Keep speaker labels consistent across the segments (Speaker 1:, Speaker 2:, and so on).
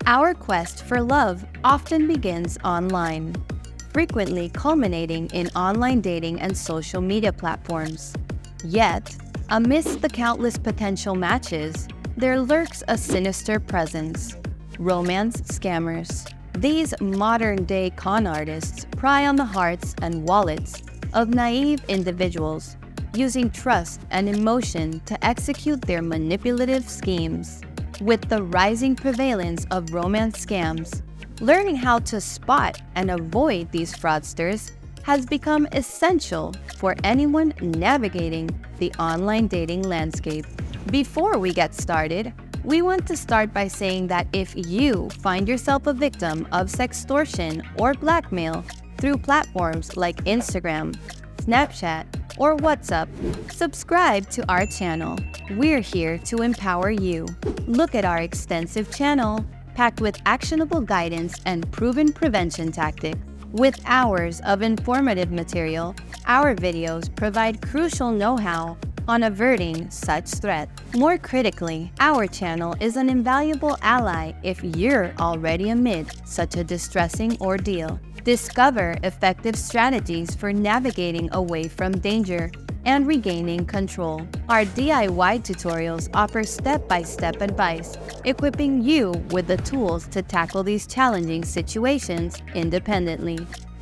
Speaker 1: Our quest for love often begins online, frequently culminating in online dating and social media platforms. Yet, amidst the countless potential matches, there lurks a sinister presence: romance scammers. These modern-day con artists pry on the hearts and wallets of naive individuals, using trust and emotion to execute their manipulative schemes. With the rising prevalence of romance scams, learning how to spot and avoid these fraudsters has become essential for anyone navigating the online dating landscape. Before we get started, we want to start by saying that if you find yourself a victim of sextortion or blackmail through platforms like Instagram, Snapchat, or WhatsApp, subscribe to our channel. We're here to empower you. Look at our extensive channel, packed with actionable guidance and proven prevention tactics. With hours of informative material, our videos provide crucial know-how on averting such threats. More critically, our channel is an invaluable ally if you're already amid such a distressing ordeal. Discover effective strategies for navigating away from danger and regaining control. Our DIY tutorials offer step-by-step advice, equipping you with the tools to tackle these challenging situations independently.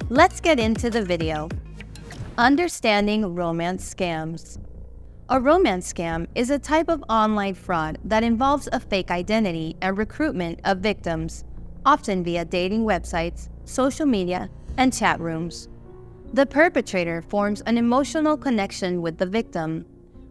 Speaker 1: Let's get into the video. Understanding romance scams. A romance scam is a type of online fraud that involves a fake identity and recruitment of victims, often via dating websites, social media, and chat rooms. The perpetrator forms an emotional connection with the victim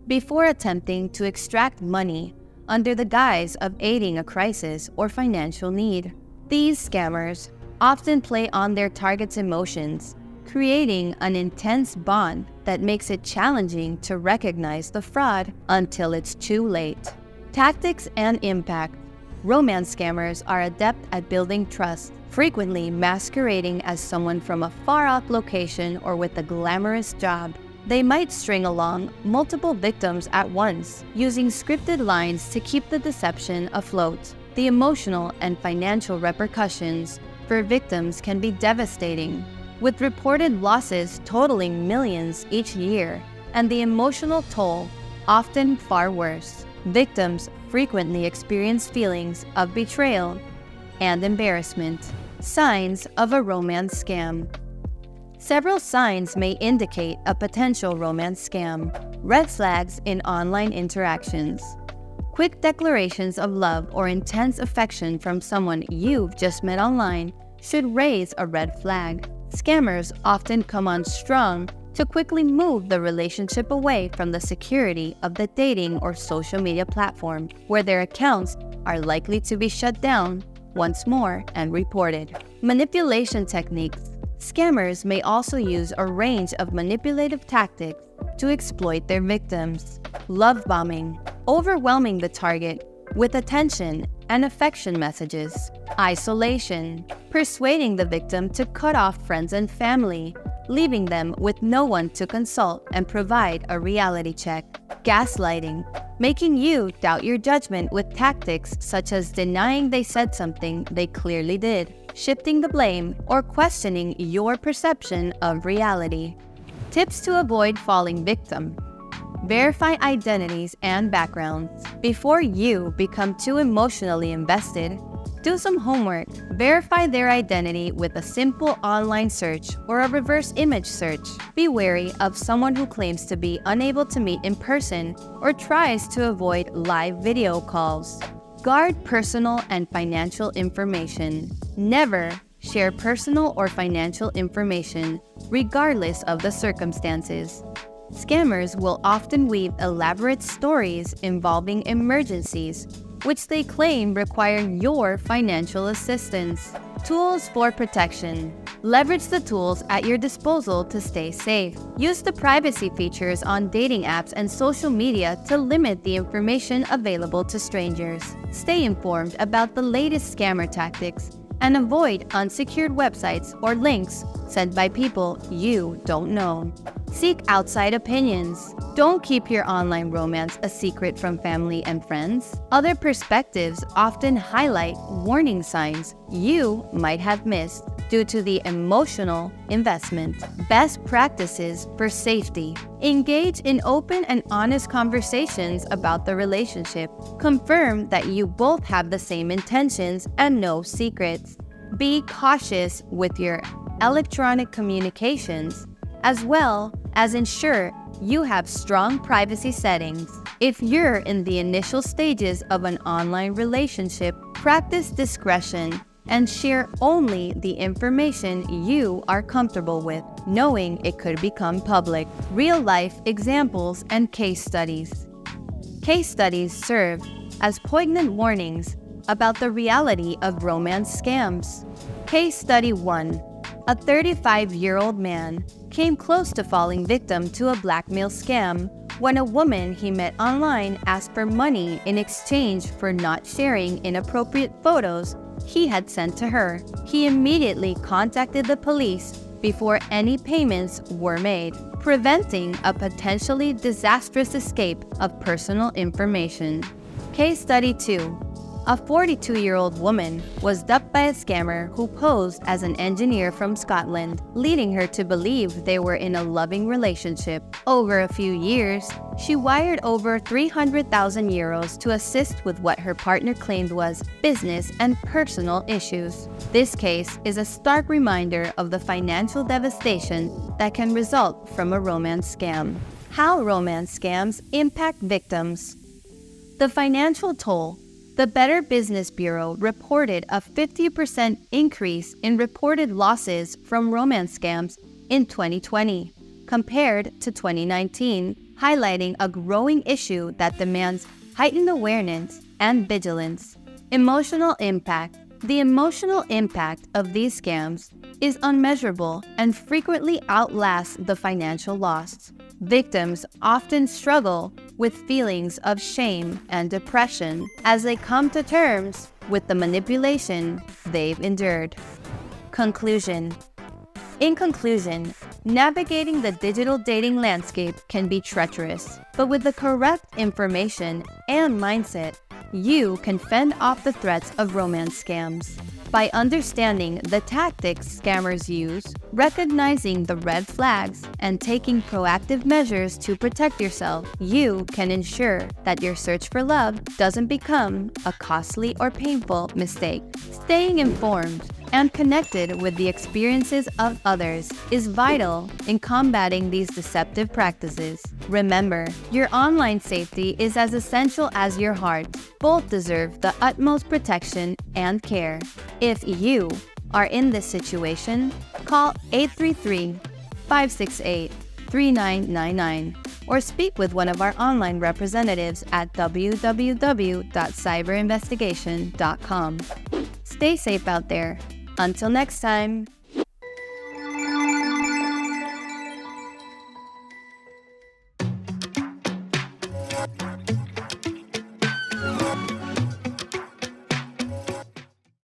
Speaker 1: before attempting to extract money under the guise of aiding a crisis or financial need. These scammers often play on their target's emotions, creating an intense bond that makes it challenging to recognize the fraud until it's too late. Tactics and impact. Romance scammers are adept at building trust, frequently masquerading as someone from a far-off location or with a glamorous job. They might string along multiple victims at once, using scripted lines to keep the deception afloat. The emotional and financial repercussions for victims can be devastating, with reported losses totaling millions each year, and the emotional toll often far worse. Victims frequently experience feelings of betrayal and embarrassment. Signs of a romance scam. Several signs may indicate a potential romance scam. Red flags in online interactions. Quick declarations of love or intense affection from someone you've just met online should raise a red flag. Scammers often come on strong to quickly move the relationship away from the security of the dating or social media platform, where their accounts are likely to be shut down once more and reported. Manipulation techniques. Scammers may also use a range of manipulative tactics to exploit their victims. Love bombing. Overwhelming the target with attention and affection messages. Isolation. Persuading the victim to cut off friends and family, leaving them with no one to consult and provide a reality check. Gaslighting. Making you doubt your judgment with tactics such as denying they said something they clearly did, shifting the blame, or questioning your perception of reality. Tips to avoid falling victim. Verify identities and backgrounds. Before you become too emotionally invested, do some homework. Verify their identity with a simple online search or a reverse image search. Be wary of someone who claims to be unable to meet in person or tries to avoid live video calls. Guard personal and financial information. Never share personal or financial information, regardless of the circumstances. Scammers will often weave elaborate stories involving emergencies, which they claim require your financial assistance. Tools for protection. Leverage the tools at your disposal to stay safe. Use the privacy features on dating apps and social media to limit the information available to strangers. Stay informed about the latest scammer tactics and avoid unsecured websites or links sent by people you don't know. Seek outside opinions. Don't keep your online romance a secret from family and friends. Other perspectives often highlight warning signs you might have missed due to the emotional investment. Best practices for safety. Engage in open and honest conversations about the relationship. Confirm that you both have the same intentions and no secrets. Be cautious with your electronic communications, as well as ensure you have strong privacy settings. If you're in the initial stages of an online relationship, practice discretion and share only the information you are comfortable with, knowing it could become public. Real-life examples and case studies. Case studies serve as poignant warnings about the reality of romance scams. Case Study 1. A 35-year-old man came close to falling victim to a blackmail scam when a woman he met online asked for money in exchange for not sharing inappropriate photos he had sent to her. He immediately contacted the police before any payments were made, preventing a potentially disastrous escape of personal information. Case Study 2. A 42-year-old woman was duped by a scammer who posed as an engineer from Scotland, leading her to believe they were in a loving relationship. Over a few years, she wired over 300,000 euros to assist with what her partner claimed was business and personal issues. This case is a stark reminder of the financial devastation that can result from a romance scam. How romance scams impact victims. The financial toll. The Better Business Bureau reported a 50% increase in reported losses from romance scams in 2020, compared to 2019, highlighting a growing issue that demands heightened awareness and vigilance. Emotional impact. The emotional impact of these scams is unmeasurable and frequently outlasts the financial loss. Victims often struggle with feelings of shame and depression as they come to terms with the manipulation they've endured. Conclusion. In conclusion, navigating the digital dating landscape can be treacherous, but with the correct information and mindset, you can fend off the threats of romance scams. By understanding the tactics scammers use, recognizing the red flags, and taking proactive measures to protect yourself, you can ensure that your search for love doesn't become a costly or painful mistake. Staying informed and connected with the experiences of others is vital in combating these deceptive practices. Remember, your online safety is as essential as your heart. Both deserve the utmost protection and care. If you are in this situation, call 833-568-3999 or speak with one of our online representatives at www.cyberinvestigation.com. Stay safe out there. Until next time.